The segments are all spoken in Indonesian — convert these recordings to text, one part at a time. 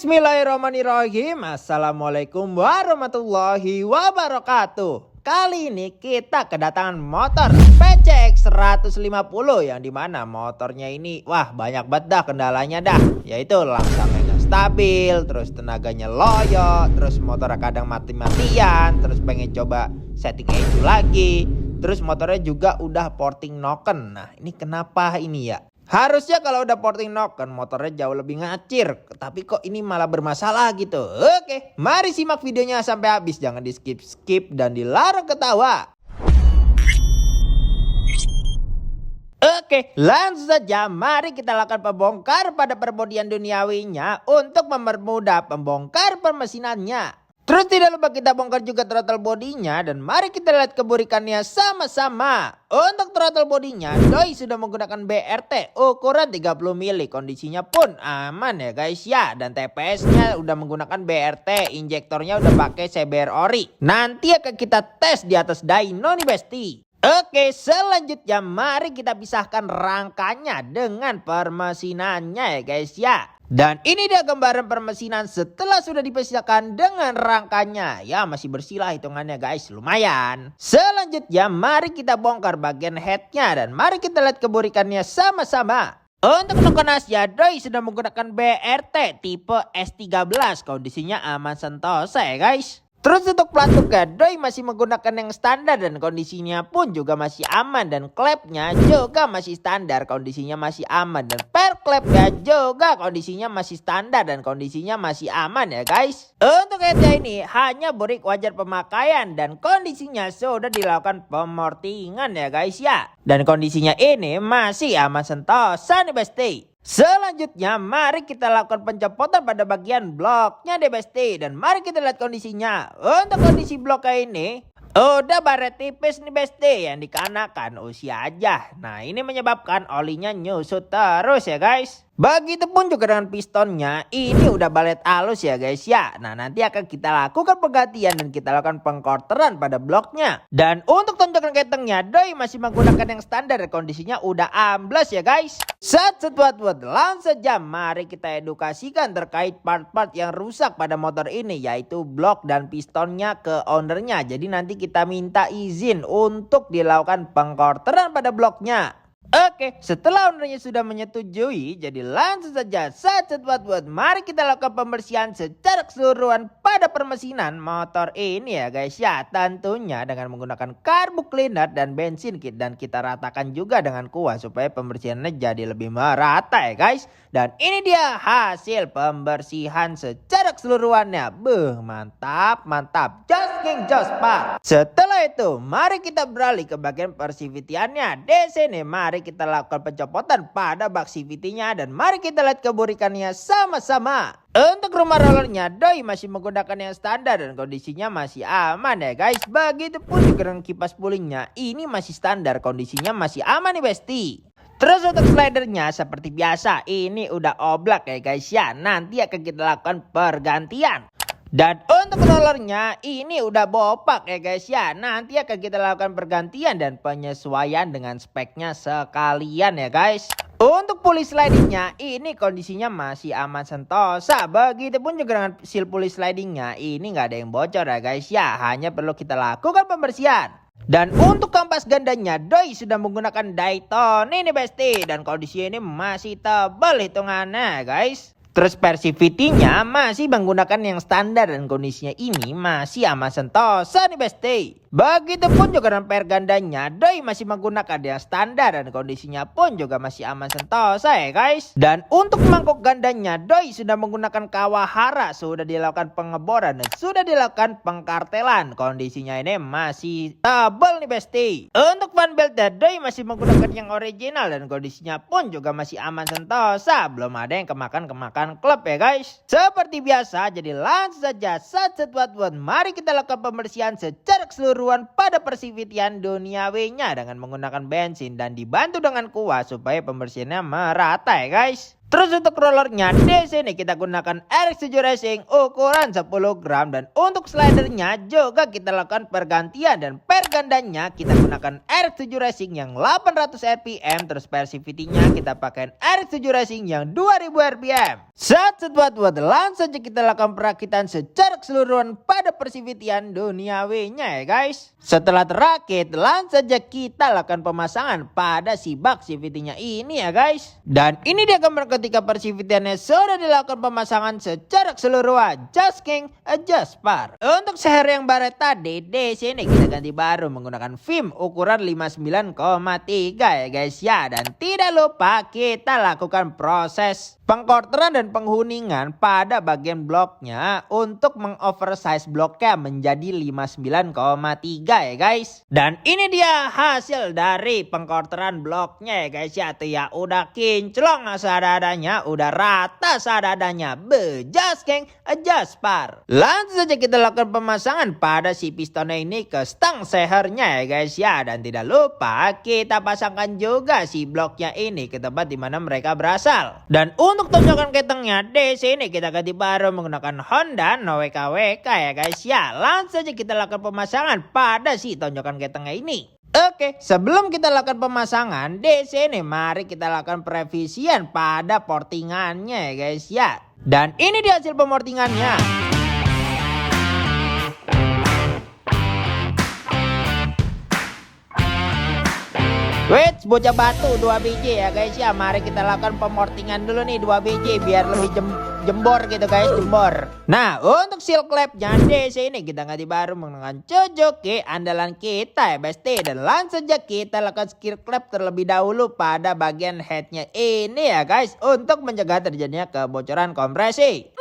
Bismillahirrahmanirrahim. Assalamualaikum warahmatullahi wabarakatuh. Kali ini kita kedatangan motor PCX 150 yang dimana motornya ini banyak banget dah kendalanya dah. Yaitu langsangnya nggak stabil, terus tenaganya loyo, terus motornya kadang mati-matian, terus pengen coba setting ECU lagi. Terus motornya juga udah porting noken. Nah ini kenapa ini ya? Harusnya kalau udah porting noken motornya jauh lebih ngacir. Tapi kok ini malah bermasalah gitu. Oke, mari simak videonya sampai habis. Jangan di skip dan dilarang ketawa. Oke, langsung saja mari kita lakukan pembongkar pada perbodian duniawinya untuk mempermudah pembongkar permesinannya. Terus tidak lupa kita bongkar juga throttle bodinya dan mari kita lihat keburikannya sama-sama. Untuk throttle bodinya, doi sudah menggunakan BRT ukuran 30 mili. Kondisinya pun aman ya guys ya. Dan TPS-nya udah menggunakan BRT, injektornya udah pakai CBR ori. Nanti akan kita tes di atas dyno nih besti. Oke, selanjutnya mari kita pisahkan rangkanya dengan permesinannya ya guys ya. Dan ini dia gambaran permesinan setelah sudah dipisahkan dengan rangkanya. Ya masih bersih lah hitungannya guys, lumayan. Selanjutnya mari kita bongkar bagian headnya dan mari kita lihat keburikannya sama-sama. Untuk nokenasnya doi sudah menggunakan BRT tipe S13. Kondisinya aman sentosa ya guys. Terus untuk pelatuknya doi masih menggunakan yang standar dan kondisinya pun juga masih aman. Dan klepnya juga masih standar, kondisinya masih aman. Dan per klepnya juga kondisinya masih standar dan kondisinya masih aman ya guys. Untuk headnya ini hanya burik wajar pemakaian dan kondisinya sudah dilakukan pemortingan ya guys ya. Dan kondisinya ini masih aman sentosa nih besti. Selanjutnya mari kita lakukan pencopotan pada bagian bloknya deh besti. Dan mari kita lihat kondisinya. Untuk kondisi bloknya ini udah baret tipis nih besti, yang dikarenakan usia aja. Nah ini menyebabkan olinya nyusut terus ya guys. Begitupun juga dengan pistonnya, ini udah balet halus ya guys ya. Nah nanti akan kita lakukan penggantian dan kita lakukan pengkorteran pada bloknya. Dan untuk tonjokan ketengnya doi masih menggunakan yang standar, kondisinya udah ambles ya guys. Langsung saja mari kita edukasikan terkait part-part yang rusak pada motor ini, yaitu blok dan pistonnya ke ownernya. Jadi nanti kita minta izin untuk dilakukan pengkorteran pada bloknya. Oke, setelah ownernya sudah menyetujui, jadi langsung saja mari kita lakukan pembersihan secara keseluruhan pada permesinan motor ini ya guys ya. Tentunya dengan menggunakan carbo cleaner dan bensin kit, dan kita ratakan juga dengan kuas supaya pembersihannya jadi lebih merata ya guys. Dan ini dia hasil pembersihan secara keseluruhannya. Mantap, mantap. Just pak. Setelah itu, mari kita beralih ke bagian persivitiannya. Di sini mari kita lakukan pencopotan pada bak CVT-nya dan mari kita lihat keburikannya sama-sama. Untuk rumah rollernya doi masih menggunakan yang standar dan kondisinya masih aman ya guys. Begitupun juga dengan kipas pulingnya, ini masih standar, kondisinya masih aman nih besti. Terus untuk slidernya seperti biasa ini udah oblak ya guys ya. Nanti akan kita lakukan pergantian. Dan untuk rollernya ini udah bopak ya guys ya. Nanti akan kita lakukan pergantian dan penyesuaian dengan speknya sekalian ya guys. Untuk puli slidingnya ini kondisinya masih aman sentosa. Begitupun juga dengan seal puli slidingnya, ini nggak ada yang bocor ya guys ya. Hanya perlu kita lakukan pembersihan. Dan untuk kampas gandanya doi sudah menggunakan Dayton ini besti. Dan kondisi ini masih tebal hitungannya guys. Terus persivity-nya masih menggunakan yang standar dan kondisinya ini masih aman sentosa nih besti. Begitupun juga dengan per gandanya doi masih menggunakan yang standar dan kondisinya pun juga masih aman sentosa ya guys. Dan untuk mangkok gandanya doi sudah menggunakan Kawahara, sudah dilakukan pengeboran dan sudah dilakukan pengkartelan. Kondisinya ini masih tebal nih besti. Untuk fan beltnya doi masih menggunakan yang original dan kondisinya pun juga masih aman sentosa. Belum ada yang kemakan klub ya guys. Seperti biasa, jadi langsung saja mari kita lakukan pembersihan secara keseluruhan pada persivitian duniawinya dengan menggunakan bensin dan dibantu dengan kuas supaya pembersihannya merata ya guys. Terus untuk rollernya di sini kita gunakan RX7 Racing ukuran 10 gram, dan untuk slidernya juga kita lakukan pergantian, dan pergandanya kita gunakan RX7 Racing yang 800 rpm, terus persivity-nya kita pakai RX7 Racing yang 2000 rpm. Set buat langsung saja kita lakukan perakitan secara keseluruhan pada persivitian duniawinya ya guys. Setelah terakit, langsung saja kita lakukan pemasangan pada si bak CVT-nya ini ya guys. Dan ini dia gambar ketika persivitiannya sudah dilakukan pemasangan secara keseluruhan. Just king, adjust par. Untuk seher yang baret tadi, di sini kita ganti baru menggunakan film ukuran 59,3 ya guys ya. Dan tidak lupa kita lakukan proses pengkorteran dan penghuningan pada bagian bloknya untuk mengoversize bloknya menjadi 59,3 ya guys. Dan ini dia hasil dari pengkorteran bloknya ya guys ya. Tuh ya udah kinclong seadanya, udah rata seadanya. Bejas geng, adjust par. Langsung saja kita lakukan pemasangan pada si pistonnya ini ke stang sehernya ya guys ya. Dan tidak lupa kita pasangkan juga si bloknya ini ke tempat dimana mereka berasal. Dan untuk tonjokan ketengnya di sini kita ganti baru menggunakan Honda no WKWK ya guys ya. Langsung saja kita lakukan pemasangan pada si tonjokan ketengnya ini. Oke, sebelum kita lakukan pemasangan di sini, mari kita lakukan perevisian pada portingannya ya guys ya. Dan ini dia hasil pemortingannya. Wait, bocah batu 2 biji ya guys ya. Mari kita lakukan pemortingan dulu nih 2 biji biar lebih jembor gitu guys, jembor. Nah, untuk seal clapnya di sini kita ganti baru menggunakan Suzuki andalan kita ya besti. Dan langsung saja kita lakukan seal clap terlebih dahulu pada bagian headnya ini ya guys, untuk mencegah terjadinya kebocoran kompresi.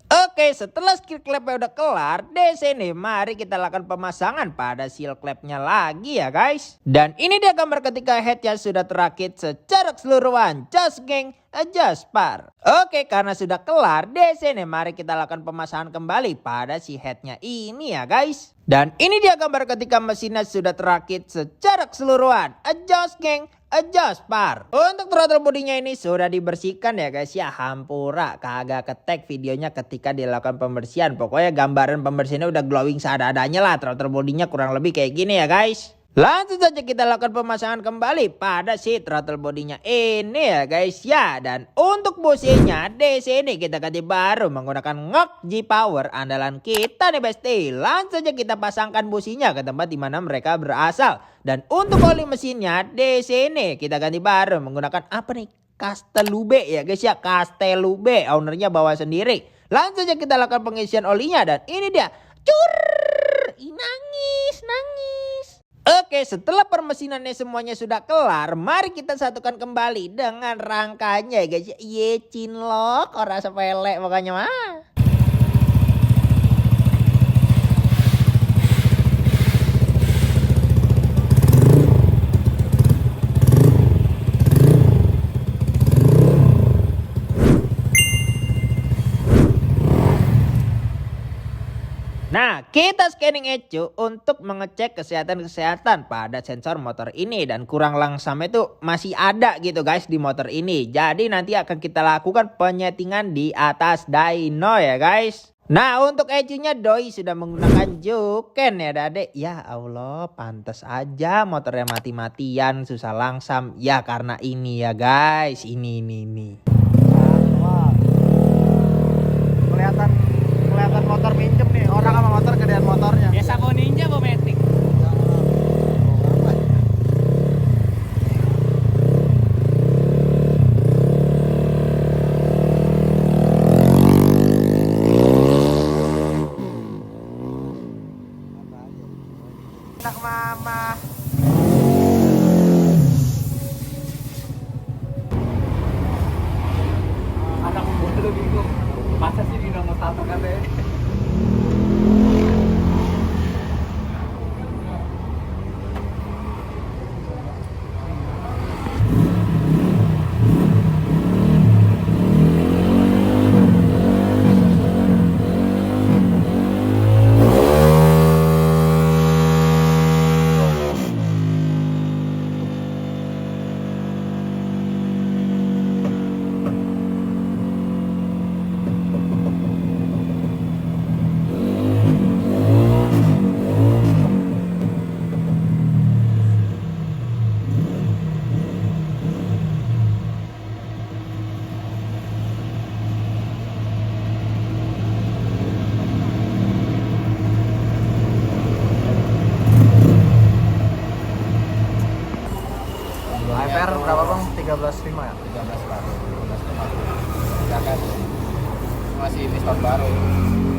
Oke, setelah seal clapnya udah kelar, di sini mari kita lakukan pemasangan pada seal clapnya lagi ya guys. Dan ini dia gambar ketika headnya sudah terakit secara keseluruhan. Just geng, adjust par. Oke, karena sudah kelar, di sini mari kita lakukan pemasangan kembali pada si headnya ini ya guys. Dan ini dia gambar ketika mesinnya sudah terakit secara keseluruhan. Adjust geng, adjust par. Untuk throttle bodinya ini sudah dibersihkan ya guys ya. Hampura kagak ketek videonya ketika dilakukan pembersihan. Pokoknya gambaran pembersihannya udah glowing seadanya lah. Throttle bodinya kurang lebih kayak gini ya guys. Langsung saja kita lakukan pemasangan kembali pada si throttle bodinya ini ya guys ya. Dan untuk businya di sini kita ganti baru menggunakan Ngok G-Power andalan kita nih besti. Langsung saja kita pasangkan businya ke tempat dimana mereka berasal. Dan untuk oli mesinnya di sini kita ganti baru menggunakan apa nih? Castelube ya guys ya, Castelube. Ownernya bawa sendiri. Langsung saja kita lakukan pengisian olinya dan ini dia. Cur! Nangis. Oke, setelah permesinannya semuanya sudah kelar, mari kita satukan kembali dengan rangkanya ya guys. Ye cinlok, orang sepele pokoknya mah. Nah, kita scanning ECU untuk mengecek kesehatan pada sensor motor ini. Dan kurang langsam itu masih ada gitu guys di motor ini. Jadi nanti akan kita lakukan penyetingan di atas dyno ya guys. Nah, untuk ECU-nya doi sudah menggunakan Juken ya Dade. Ya Allah, pantas aja motornya mati-matian, susah langsam. Ya karena ini ya guys, ini. Kelihatan motor pinjem nih, orang sama motor gedean motornya. Ya Sako Ninja apa Matic? Anak mama. masih piston baru.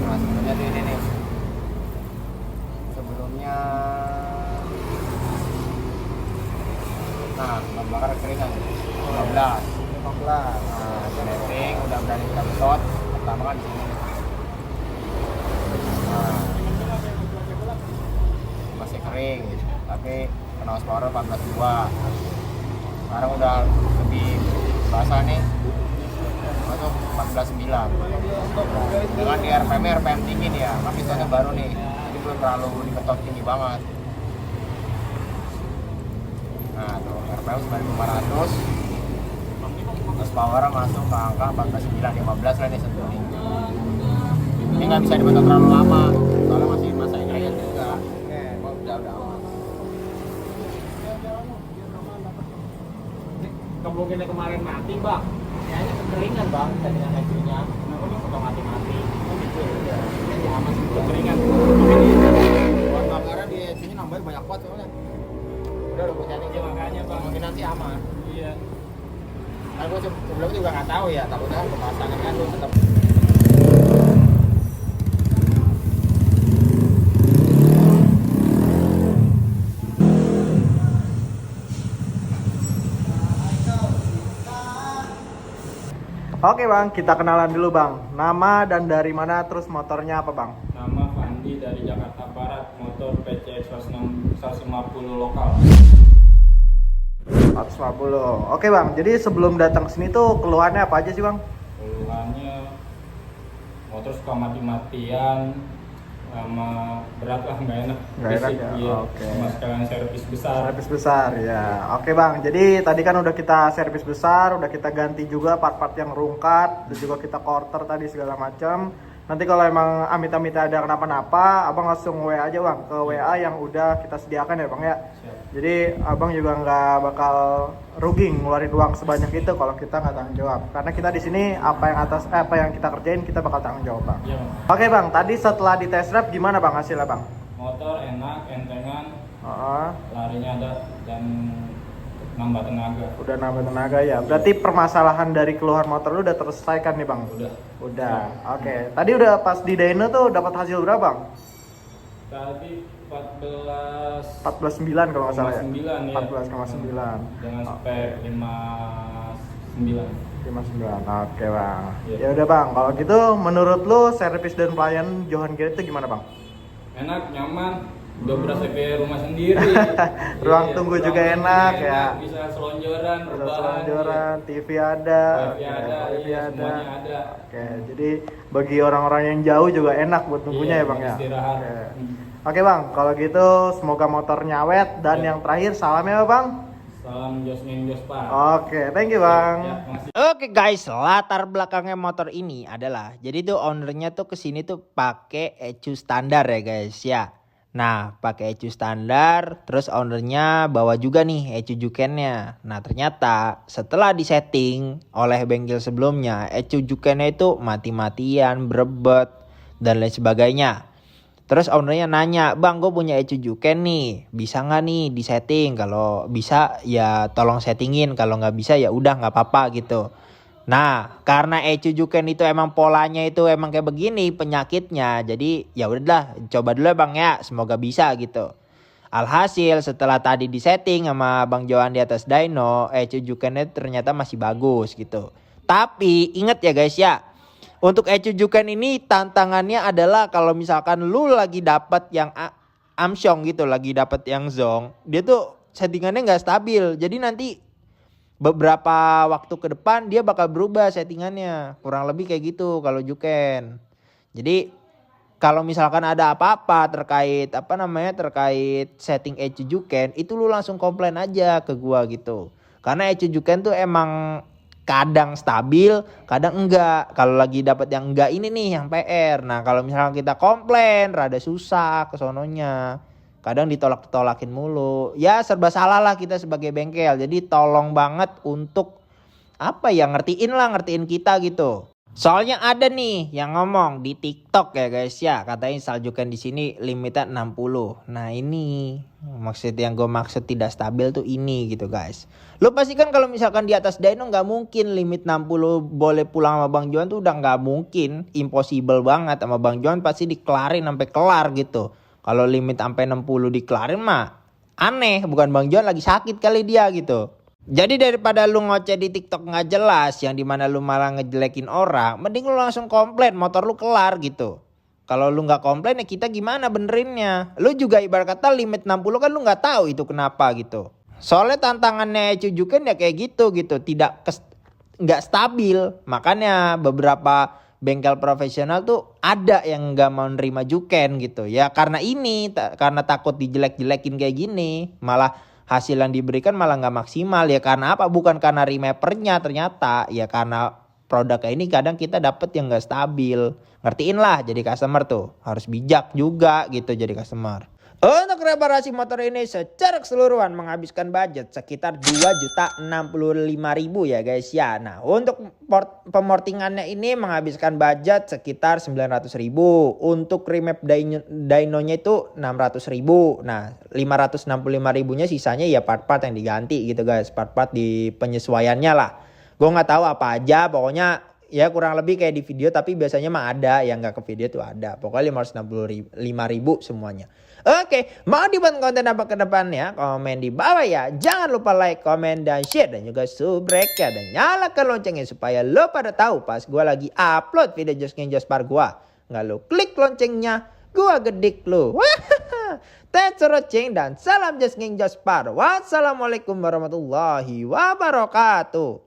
Nah sebelumnya tuh ini nih, sebelumnya nah ban bakar keringan 15. Nah setting udah berani kita betot, pertama kan di sini. Nah masih kering, tapi kena horsepower 14.2. Sekarang udah lebih basah nih, masuk 14.9. Dengan di RPM tinggi nih ya, kan pistonnya baru nih, jadi belum terlalu diketot tinggi banget. Nah tuh RPM 9.500, terus power masuk ke angka 14.9, 15 lah nih sentuh. Ini nggak bisa dibentuk terlalu lama, soalnya masih masa ingredient juga. Udah aman. Kemungkinan kemarin mati bang, kayaknya kekeringan bang, settingan ecunya. Kenapa nih foto mati-mati? Gitu ya. Ini aman sih kekeringan. Buat bakaran di ecunya nambahin banyak watt soalnya. Udah gue setting sih makanya bang, mungkin nanti aman. Iya. Nah gue sebelumnya juga nggak tahu ya, takutnya pemasangan kan lu tetap. Oke bang, kita kenalan dulu bang. Nama dan dari mana, terus motornya apa bang? Nama Fandi dari Jakarta Barat, motor PC 150 lokal. 150. Oke bang, jadi sebelum datang ke sini tuh keluhannya apa aja sih bang? Keluhannya motor suka mati-matian, sama berat lah, nggak enak. Nggak enak Berisik, ya? iya. Oke. Sama sekalian servis besar. Servis besar ya. Oke bang, jadi tadi kan udah kita servis besar, udah kita ganti juga part-part yang rungkat, dan juga kita quarter tadi segala macam. Nanti kalau emang amit-amit ada kenapa-napa, abang langsung WA aja bang ke WA yang udah kita sediakan ya bang ya. Siap. Jadi abang juga nggak bakal rugi ngeluarin uang sebanyak itu kalau kita nggak tanggung jawab. Karena kita di sini apa yang kita kerjain kita bakal tanggung jawab bang. Iya bang. Oke bang, tadi setelah di test drive gimana bang hasilnya bang? Motor enak, entengan, Oh, larinya ada, dan nambah tenaga. udah nambah tenaga ya. Berarti permasalahan dari keluhan motor lu udah terselesaikan nih bang? Udah. Udah. Oke. Tadi udah pas di dyno tuh dapat hasil berapa bang? Tadi 14 14,9 kalau nggak salah ya. 9 ya. 14,9. Dengan spek 59. 59. Oke bang. Iya. Ya udah bang. Kalau gitu menurut lu servis dan pelayan Johan Garrett itu gimana bang? Enak, nyaman, udah berasa kayak rumah sendiri. Ruang Iya, tunggu ruang juga tunggu enak ya. Bisa selonjoran, Bisa rebahan, selonjoran, TV ada, wifi ada, wifi iya, ada. semuanya ada. Oke, jadi bagi orang-orang yang jauh juga enak buat tunggunya Iya, ya bang ya. istirahat. Oke. Oke bang, kalau gitu semoga motornya awet dan Iya. yang terakhir salamnya apa bang? Salam Josmin Jospa. Oke, thank you bang. Ya, makasih. Oke guys, latar belakangnya motor ini adalah jadi tuh ownernya tuh kesini tuh pakai ecu standar ya guys ya. Nah pakai ecu standar, terus ownernya bawa juga nih ecu jukennya. Nah ternyata setelah disetting oleh bengkel sebelumnya, ecu jukennya itu mati-matian, berebet dan lain sebagainya. Terus ownernya nanya, bang gue punya ecu juken nih, bisa nggak nih disetting? Kalau bisa ya tolong settingin, kalau nggak bisa ya udah nggak apa-apa gitu. Nah karena ecu juken itu emang polanya itu emang kayak begini penyakitnya, jadi ya udahlah coba dulu ya bang ya, semoga bisa gitu. Alhasil setelah tadi disetting sama bang Johan di atas dyno, ecu jukennya ternyata masih bagus gitu. Tapi inget ya guys ya, untuk ecu juken ini tantangannya adalah kalau misalkan lu lagi dapat yang amsyong gitu, lagi dapat yang zong, dia tuh settingannya nggak stabil. Jadi nanti beberapa waktu ke depan dia bakal berubah settingannya. Kurang lebih kayak gitu kalau juken. Jadi kalau misalkan ada apa-apa terkait terkait setting ecu juken, itu lu langsung komplain aja ke gua gitu. Karena ecu juken tuh emang kadang stabil, kadang enggak. Kalau lagi dapat yang enggak ini nih yang PR. Nah, kalau misalkan kita komplain rada susah ke sononya. Kadang ditolak-tolakin mulu. Ya serba salah lah kita sebagai bengkel. Jadi tolong banget untuk ngertiin kita gitu. Soalnya ada nih yang ngomong di TikTok ya guys ya, katanya saljukan di sini limitnya 60. Nah ini maksud yang gue maksud tidak stabil tuh ini gitu guys. Lo pasti kan kalau misalkan di atas dyno nggak mungkin limit 60 boleh pulang sama Bang Johan tuh udah nggak mungkin, impossible banget. Sama Bang Johan pasti dikelarin sampai kelar gitu. Kalau limit sampai 60 dikelarin mah aneh, bukan Bang Johan lagi sakit kali dia gitu. Jadi daripada lu ngoceh di TikTok nggak jelas, yang dimana lu malah ngejelekin orang, mending lu langsung komplain, motor lu kelar gitu. Kalau lu nggak komplain ya kita gimana benerinnya? Lu juga ibarat kata limit 60 kan lu nggak tahu itu kenapa gitu. Soalnya tantangannya Cujuken ya kayak gitu, nggak stabil. Makanya beberapa bengkel profesional tuh ada yang nggak mau nerima Juken gitu. Ya karena ini, karena takut dijelek-jelekin kayak gini, malah hasil yang diberikan malah nggak maksimal. Ya karena apa? Bukan karena remapernya ternyata, ya karena produknya ini kadang kita dapet yang nggak stabil. Ngertiin lah jadi customer tuh, harus bijak juga gitu jadi customer. Untuk reparasi motor ini secara keseluruhan menghabiskan budget sekitar 2.065.000 ya guys ya. Nah untuk pemortingannya ini menghabiskan budget sekitar 900.000. Untuk remap dynonya itu 600.000. Nah 565.000 nya sisanya ya part-part yang diganti gitu guys. Part-part di penyesuaiannya lah. Gue nggak tahu apa aja, pokoknya ya kurang lebih kayak di video, tapi biasanya mah ada yang nggak ke video tuh ada. Pokoknya 565.000 semuanya. Oke, mau dibuat konten apa ke depannya? Komen di bawah ya. Jangan lupa like, komen, dan share. Dan juga subscribe ya. Dan nyalakan loncengnya supaya lo pada tahu pas gue lagi upload video Just King Jospar gue. Nggak lo klik loncengnya, gue gedik lo. Thanks for watching dan salam Just King Jospar. Wassalamualaikum warahmatullahi wabarakatuh.